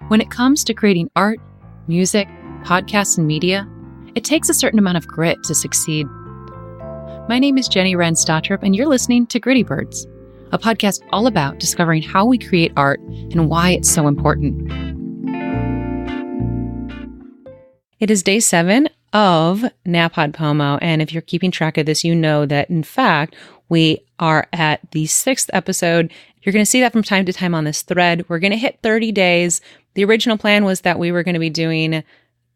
When it comes to creating art, music, podcasts, and media, it takes a certain amount of grit to succeed. My name is Jenny Wren Stotrup, and you're listening to Gritty Birds, a podcast all about discovering how we create art and why it's so important. It is day 7 of NaPodPoMo, and if you're keeping track of this, you know that, in fact, we are at the 6th episode. You're going to see that from time to time on this thread. We're going to hit 30 days. The original plan was that we were going to be doing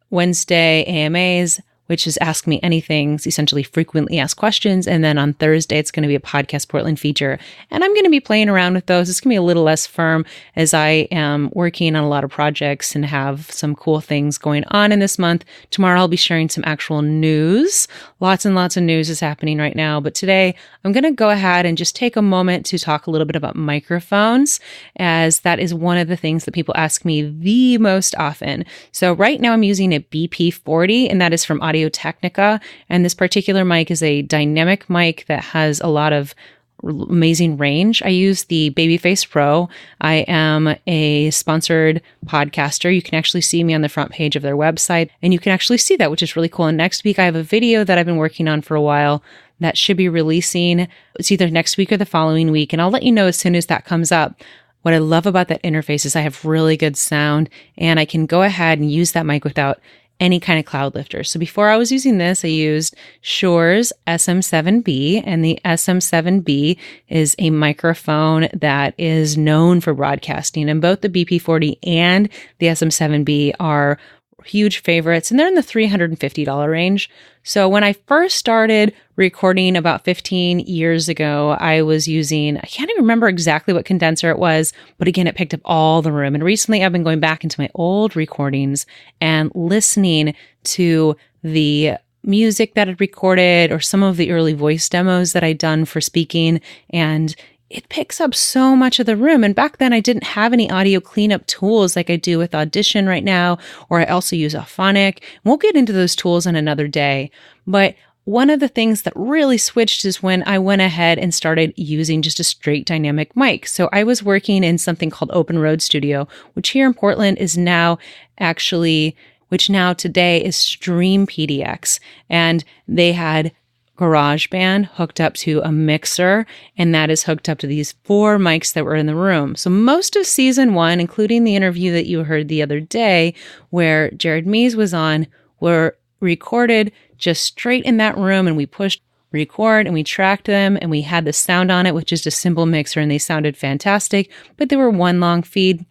Wednesday AMAs, which is Ask Me Anything, essentially frequently asked questions. And then on Thursday, it's going to be a Podcast Portland feature. And I'm going to be playing around with those. It's going to be a little less firm as I am working on a lot of projects and have some cool things going on in this month. Tomorrow, I'll be sharing some actual news. Lots and lots of news is happening right now. But today, I'm going to go ahead and just take a moment to talk a little bit about microphones, as that is one of the things that people ask me the most often. So right now, I'm using a BP40, and that is from Audio-Technica, and this particular mic is a dynamic mic that has a lot of amazing range. I use the Babyface Pro. I am a sponsored podcaster. You can actually see me on the front page of their website, and you can actually see that, which is really cool. And next week, I have a video that I've been working on for a while that should be releasing. It's either next week or the following week, and I'll let you know as soon as that comes up. What I love about that interface is I have really good sound, and I can go ahead and use that mic without any kind of cloud lifter. So before I was using this, I used Shure's SM7B, and the SM7B is a microphone that is known for broadcasting, and both the BP40 and the SM7B are huge favorites, and they're in the $350 range. So when I first started recording about 15 years ago, I was using, I can't even remember exactly what condenser it was, but again, it picked up all the room. And recently I've been going back into my old recordings and listening to the music that I'd recorded or some of the early voice demos that I'd done for speaking, and it picks up so much of the room. And back then I didn't have any audio cleanup tools like I do with Audition right now, or I also use Auphonic. We'll get into those tools in another day. But one of the things that really switched is when I went ahead and started using just a straight dynamic mic. So I was working in something called Open Road Studio, which here in Portland is now which now today is Stream PDX. And they had GarageBand hooked up to a mixer, and that is hooked up to these 4 mics that were in the room. So most of season 1, including the interview that you heard the other day where Jared Mees was on, were recorded just straight in that room, and we pushed record and we tracked them, and we had the sound on it with just a simple mixer, and they sounded fantastic, but they were one long feed.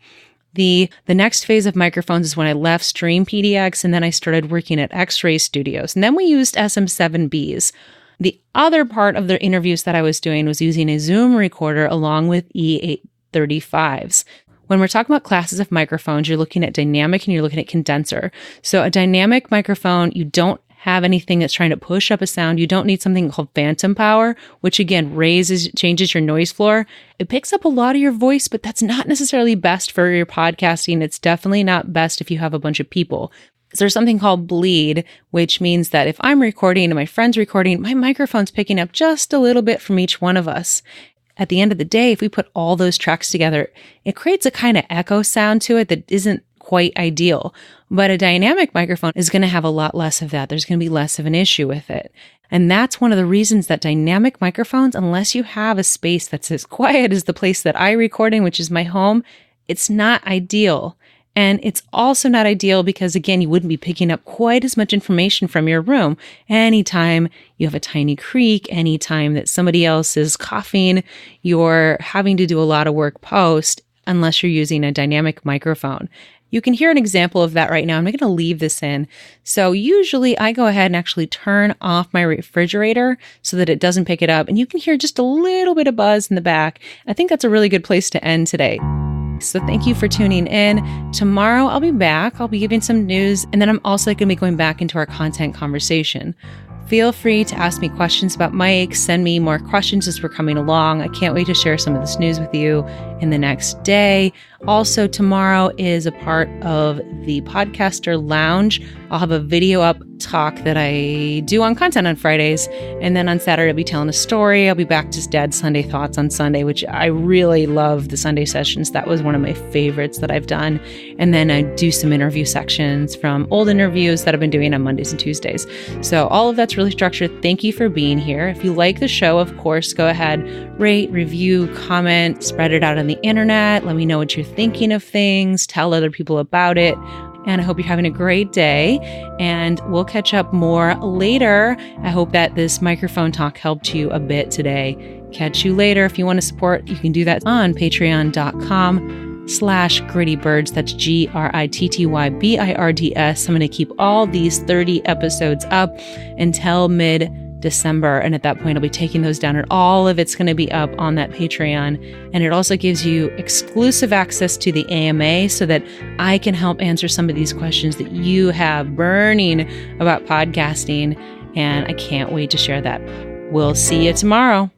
The next phase of microphones is when I left Stream PDX, and then I started working at X-Ray Studios, and then we used SM7Bs. The other part of the interviews that I was doing was using a Zoom recorder along with E835s. When we're talking about classes of microphones, you're looking at dynamic and you're looking at condenser. So a dynamic microphone, you don't have anything that's trying to push up a sound. You don't need something called phantom power, which again changes your noise floor. It picks up a lot of your voice, but that's not necessarily best for your podcasting. It's definitely not best if you have a bunch of people. So there's something called bleed, which means that if I'm recording and my friend's recording, my microphone's picking up just a little bit from each one of us. At the end of the day, if we put all those tracks together, it creates a kind of echo sound to it that isn't quite ideal. But a dynamic microphone is going to have a lot less of that. There's going to be less of an issue with it. And that's one of the reasons that dynamic microphones, unless you have a space that's as quiet as the place that I record in, which is my home, it's not ideal. And it's also not ideal because, again, you wouldn't be picking up quite as much information from your room. Anytime you have a tiny creak, anytime that somebody else is coughing, you're having to do a lot of work post unless you're using a dynamic microphone. You can hear an example of that right now. I'm going to leave this in. So usually I go ahead and actually turn off my refrigerator so that it doesn't pick it up. And you can hear just a little bit of buzz in the back. I think that's a really good place to end today. So thank you for tuning in. Tomorrow I'll be back. I'll be giving some news, and then I'm also going to be going back into our content conversation. Feel free to ask me questions about Mike. Send me more questions as we're coming along. I can't wait to share some of this news with you. in the next day. Also, tomorrow is a part of the Podcaster Lounge. I'll have a video up talk that I do on content on Fridays. And then on Saturday, I'll be telling a story. I'll be back to Dad's Sunday Thoughts on Sunday, which I really love the Sunday sessions. That was one of my favorites that I've done. And then I do some interview sections from old interviews that I've been doing on Mondays and Tuesdays. So all of that's really structured. Thank you for being here. If you like the show, of course, go ahead, rate, review, comment, spread it out on the internet. Let me know what you're thinking of things. Tell other people about it. And I hope you're having a great day, and we'll catch up more later. I hope that this microphone talk helped you a bit today. Catch you later. If you want to support, you can do that on patreon.com/grittybirds. That's GRITTYBIRDS. I'm going to keep all these 30 episodes up until mid-December. And at that point, I'll be taking those down, and all of it's going to be up on that Patreon. And it also gives you exclusive access to the AMA so that I can help answer some of these questions that you have burning about podcasting. And I can't wait to share that. We'll see you tomorrow.